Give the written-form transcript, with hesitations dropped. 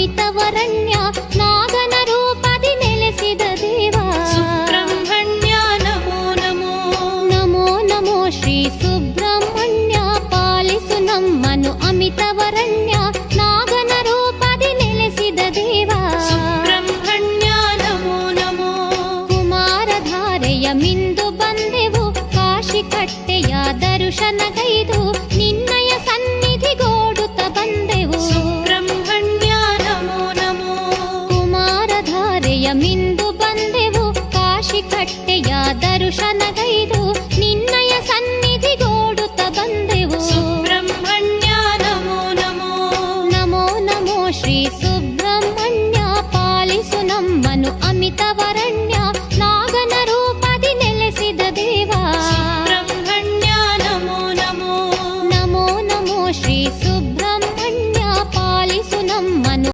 ಅಮಿತವರಣ್ಯ ನಾಗನ ರೂಪದಿ ನೆಲೆಸಿದ ದೇವ. ಸುಬ್ರಹ್ಮಣ್ಯ ನಮೋ ನಮೋ. ನಮೋ ನಮೋ ಶ್ರೀ ಸುಬ್ರಹ್ಮಣ್ಯ ಪಾಲಿಸು ನಮ್ಮನು ಅಮಿತವರಣ್ಯ ನಾಗನ ರೂಪದಿ ನೆಲೆಸಿದ ದೇವ. ಸುಬ್ರಹ್ಮಣ್ಯ ನಮೋ ನಮೋ. ಕುಮಾರಧಾರೆಯ ಮಿಂದು ಬಂದೆವು ಕಾಶಿ ಕಟ್ಟೆಯ ದರ್ಶನಗೈದು ನಿನ್ನಯ ಸನ್ನಿಧಿಗೋಡುತ್ತ ಬಂದೆವು. ಸುಬ್ರಹ್ಮಣ್ಯ ನಮೋ ನಮೋ. ಕುಮಾರಧಾರೆಯ ಮಿಂದು ಬಂದೆವು ಕಾಶಿ ಕಟ್ಟೆಯ ದರ್ಶನಗೈದು ನಿನ್ನಯ ಸನ್ನಿಧಿಗೋಡುತ್ತ ಬಂದೆವು. ಸುಬ್ರಹ್ಮಣ್ಯ ನಮೋ ನಮೋ. ನಮೋ ನಮೋ ಶ್ರೀ ಸುಬ್ರಹ್ಮಣ್ಯ ಪಾಲಿಸು ನಮ್ಮನು ಅಮಿತವರಣ್ಯ ನಾಗನ ರೂಪದಿ ನೆಲೆಸಿದ ದೇವ. ಸುಬ್ರಹ್ಮಣ್ಯ ನಮೋ ನಮೋ. ನಮೋ ನಮೋ ಶ್ರೀ ಸುಬ್ರಹ್ಮಣ್ಯ